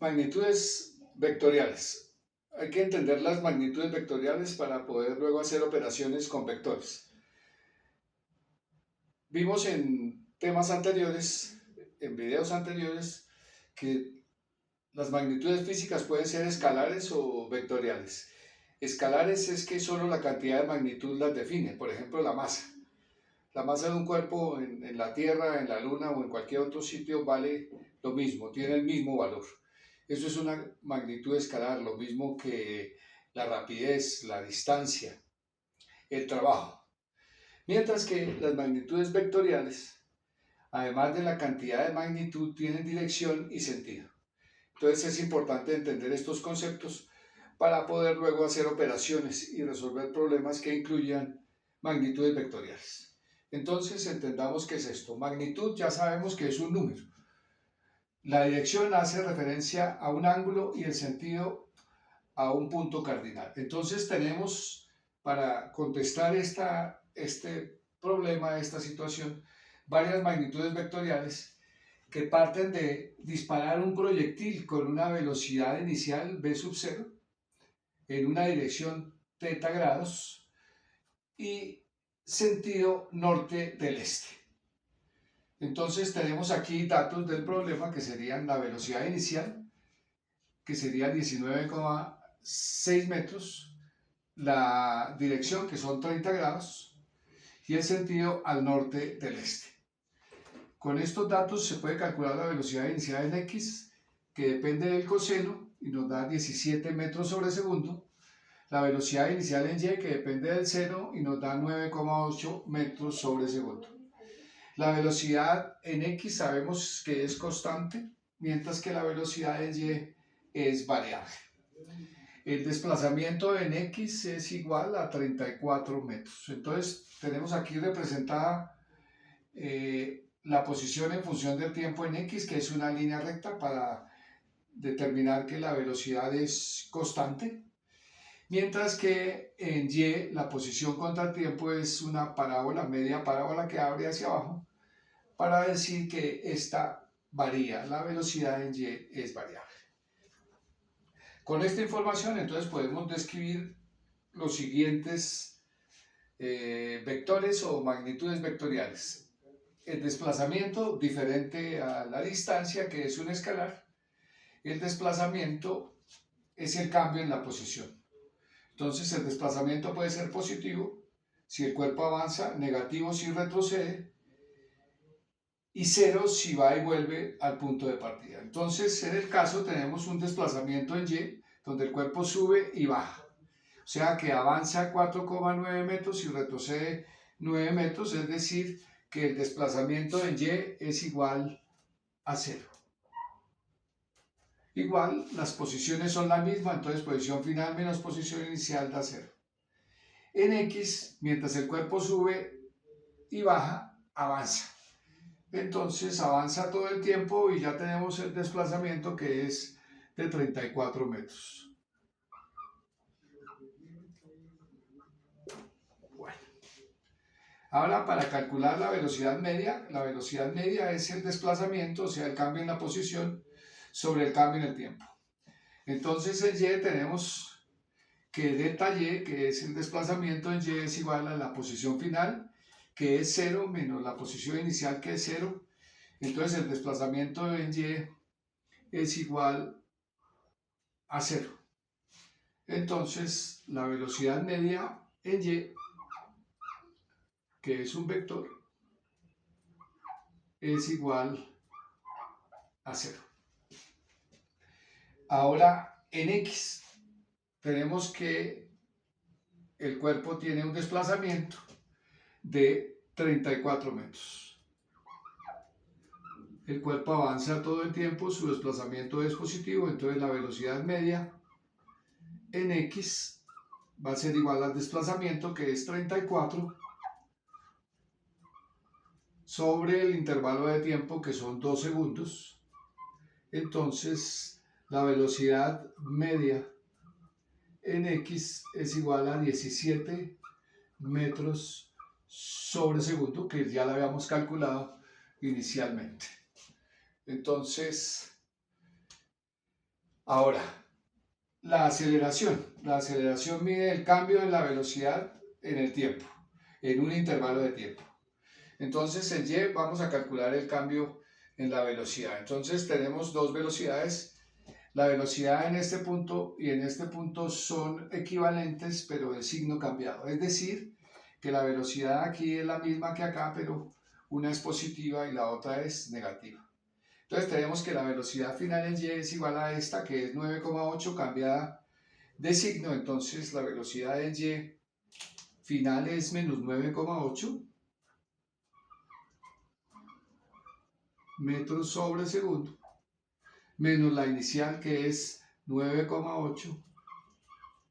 Magnitudes vectoriales. Hay que entender las magnitudes vectoriales para poder luego hacer operaciones con vectores. Vimos en temas anteriores, en videos anteriores, que las magnitudes físicas pueden ser escalares o vectoriales. Escalares es que solo la cantidad de magnitud las define, por ejemplo la masa. La masa de un cuerpo en la Tierra, en la Luna o en cualquier otro sitio vale lo mismo, tiene el mismo valor. Eso es una magnitud escalar, lo mismo que la rapidez, la distancia, el trabajo. Mientras que las magnitudes vectoriales, además de la cantidad de magnitud, tienen dirección y sentido. Entonces es importante entender estos conceptos para poder luego hacer operaciones y resolver problemas que incluyan magnitudes vectoriales. Entonces entendamos qué es esto. Magnitud ya sabemos que es un número. La dirección hace referencia a un ángulo y el sentido a un punto cardinal. Entonces tenemos, para contestar este problema, esta situación, varias magnitudes vectoriales que parten de disparar un proyectil con una velocidad inicial v sub 0 en una dirección θ grados y sentido norte del este. Entonces tenemos aquí datos del problema que serían la velocidad inicial, que sería 19,6 metros, la dirección, que son 30 grados, y el sentido al norte del este. Con estos datos se puede calcular la velocidad inicial en x, que depende del coseno, y nos da 17 metros sobre segundo. La velocidad inicial en y, que depende del seno, y nos da 9,8 metros sobre segundo. La velocidad en x sabemos que es constante, mientras que la velocidad en y es variable. El desplazamiento en x es igual a 34 metros. Entonces tenemos aquí representada la posición en función del tiempo en x, que es una línea recta para determinar que la velocidad es constante, mientras que en y la posición contra el tiempo es una parábola, media parábola que abre hacia abajo, para decir que esta varía, la velocidad en y es variable. Con esta información entonces podemos describir los siguientes vectores o magnitudes vectoriales. El desplazamiento diferente a la distancia, que es un escalar. El desplazamiento es el cambio en la posición. Entonces el desplazamiento puede ser positivo si el cuerpo avanza, negativo si retrocede, y cero si va y vuelve al punto de partida. Entonces, en el caso tenemos un desplazamiento en y, donde el cuerpo sube y baja. O sea que avanza 4,9 metros y retrocede 9 metros, es decir, que el desplazamiento en y es igual a 0. Igual, las posiciones son la misma, entonces posición final menos posición inicial da 0. En x, mientras el cuerpo sube y baja, avanza. Entonces avanza todo el tiempo y ya tenemos el desplazamiento, que es de 34 metros. Bueno. Ahora, para calcular la velocidad media es el desplazamiento, o sea, el cambio en la posición sobre el cambio en el tiempo. Entonces en y tenemos que delta y, que es el desplazamiento en y, es igual a la posición final, que es 0, menos la posición inicial, que es 0. Entonces el desplazamiento en y es igual a 0. Entonces la velocidad media en y, que es un vector, es igual a 0. Ahora en x tenemos que el cuerpo tiene un desplazamiento de 34 metros. El cuerpo avanza todo el tiempo, su desplazamiento es positivo, entonces la velocidad media en x va a ser igual al desplazamiento, que es 34, sobre el intervalo de tiempo, que son 2 segundos. Entonces la velocidad media en x es igual a 17 metros sobre segundo, que ya la habíamos calculado inicialmente. Entonces Ahora, la aceleración. La aceleración mide el cambio en la velocidad en el tiempo, en un intervalo de tiempo. Entonces, en y vamos a calcular el cambio en la velocidad. Entonces, tenemos dos velocidades. La velocidad en este punto y en este punto son equivalentes, pero de signo cambiado. Es decir, que la velocidad aquí es la misma que acá, pero una es positiva y la otra es negativa. Entonces tenemos que la velocidad final en y es igual a esta, que es 9,8 cambiada de signo. Entonces la velocidad en y final es menos 9,8 metros sobre segundo, menos la inicial que es 9,8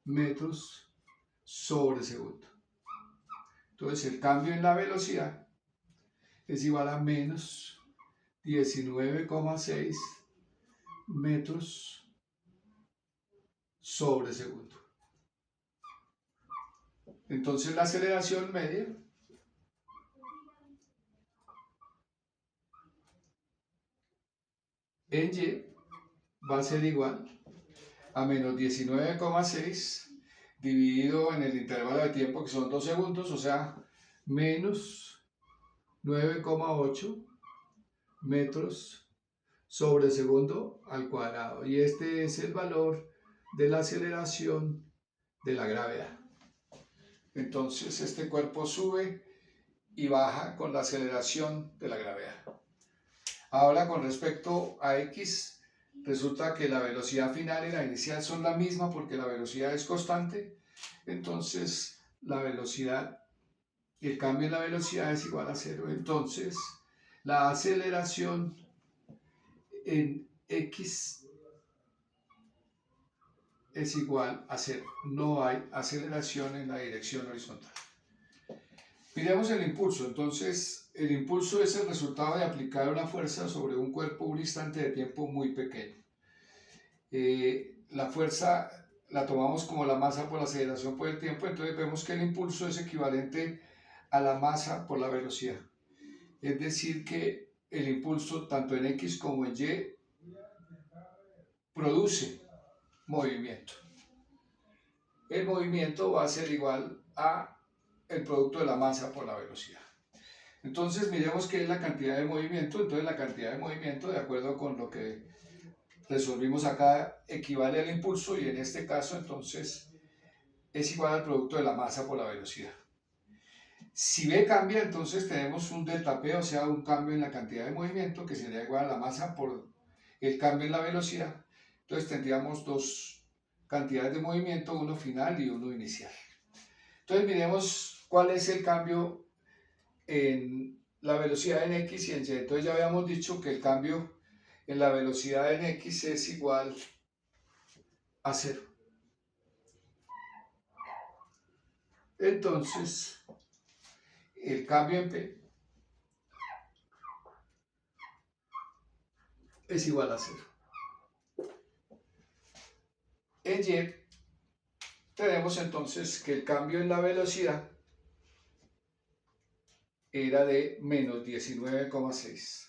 metros sobre segundo. Entonces el cambio en la velocidad es igual a menos 19,6 metros sobre segundo. Entonces la aceleración media en y va a ser igual a menos 19,6 dividido en el intervalo de tiempo que son 2 segundos, o sea, menos 9,8 metros sobre segundo al cuadrado. Y este es el valor de la aceleración de la gravedad. Entonces este cuerpo sube y baja con la aceleración de la gravedad. Ahora con respecto a x, resulta que la velocidad final y la inicial son la misma porque la velocidad es constante. Entonces la velocidad y el cambio en la velocidad es igual a cero. Entonces la aceleración en x es igual a cero. No hay aceleración en la dirección horizontal. Miremos el impulso. Entonces, el impulso es el resultado de aplicar una fuerza sobre un cuerpo un instante de tiempo muy pequeño. La fuerza la tomamos como la masa por la aceleración por el tiempo, entonces vemos que el impulso es equivalente a la masa por la velocidad. Es decir, que el impulso, tanto en X como en Y, produce movimiento. El movimiento va a ser igual a el producto de la masa por la velocidad. Entonces miremos qué es la cantidad de movimiento. Entonces la cantidad de movimiento, de acuerdo con lo que resolvimos acá, equivale al impulso y en este caso entonces es igual al producto de la masa por la velocidad. Si B cambia, entonces tenemos un delta P, o sea, un cambio en la cantidad de movimiento que sería igual a la masa por el cambio en la velocidad. Entonces tendríamos dos cantidades de movimiento, uno final y uno inicial. Entonces miremos cuál es el cambio en la velocidad en X y en Y. Entonces ya habíamos dicho que el cambio en la velocidad en X es igual a 0. Entonces, el cambio en P es igual a 0. En Y tenemos entonces que el cambio en la velocidad era de menos 19,6.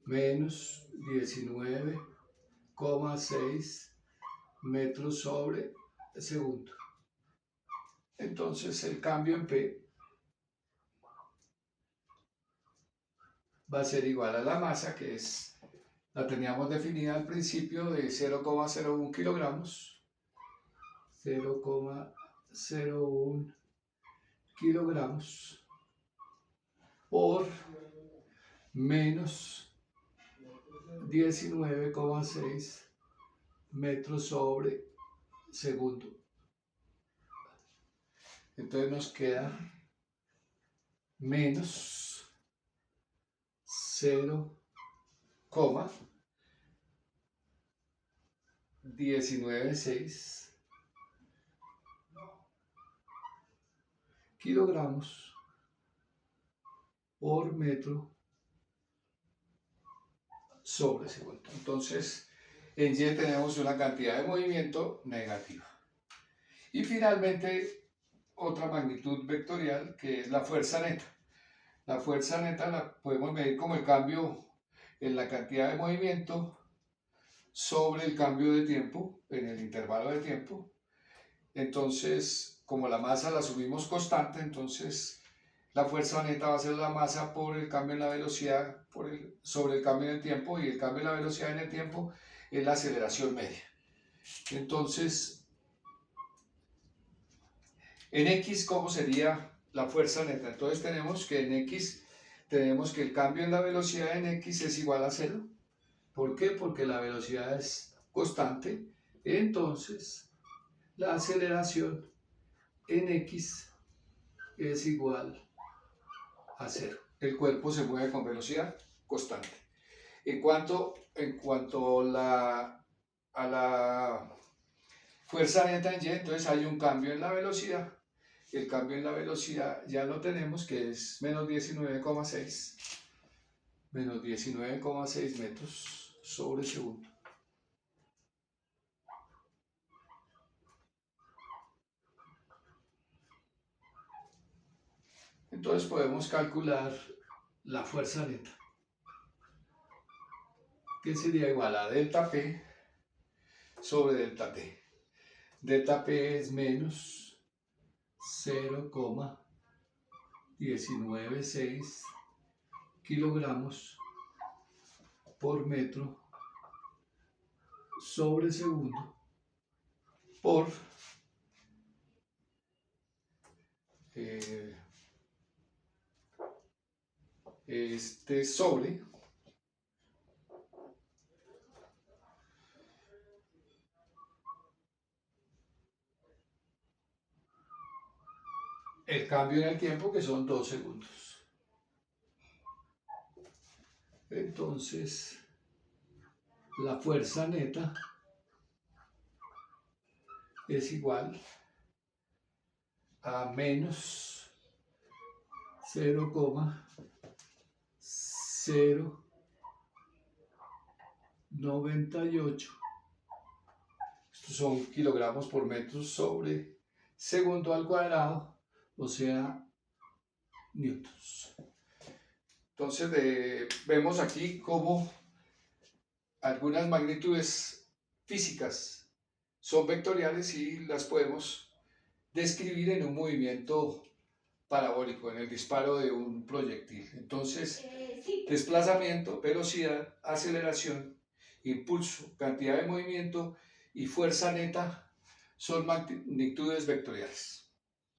Menos 19,6 metros sobre segundo. Entonces el cambio en P va a ser igual a la masa, que es, la teníamos definida al principio de 0,01 kilogramos. 0,01 kilogramos por menos 19,6 metros sobre segundo. Entonces nos queda menos 0,196 kilogramos por metro sobre segundo. Entonces, en Y tenemos una cantidad de movimiento negativa. Y finalmente, otra magnitud vectorial que es la fuerza neta. La fuerza neta la podemos medir como el cambio en la cantidad de movimiento sobre el cambio de tiempo, en el intervalo de tiempo. Entonces, como la masa la subimos constante, entonces la fuerza neta va a ser la masa por el cambio en la velocidad sobre el cambio en el tiempo, y el cambio en la velocidad en el tiempo es la aceleración media. Entonces, en X, ¿cómo sería la fuerza neta? Entonces tenemos que en X, tenemos que el cambio en la velocidad en X es igual a cero. ¿Por qué? Porque la velocidad es constante. Entonces, la aceleración en X es igual a cero. El cuerpo se mueve con velocidad constante. En cuanto a la fuerza neta en Y, entonces hay un cambio en la velocidad. El cambio en la velocidad ya lo tenemos, que es menos 19,6. Menos 19,6 metros sobre segundo. Entonces podemos calcular la fuerza neta, que sería igual a delta P sobre delta T. Delta P es menos 0,196 kilogramos por metro sobre segundo por sobre el cambio en el tiempo, que son 2 segundos. Entonces, la fuerza neta es igual a menos 0,098. Estos son kilogramos por metro sobre segundo al cuadrado, o sea, newtons. Entonces vemos aquí cómo algunas magnitudes físicas son vectoriales y las podemos describir en un movimiento parabólico, en el disparo de un proyectil. Entonces, desplazamiento, velocidad, aceleración, impulso, cantidad de movimiento y fuerza neta son magnitudes vectoriales.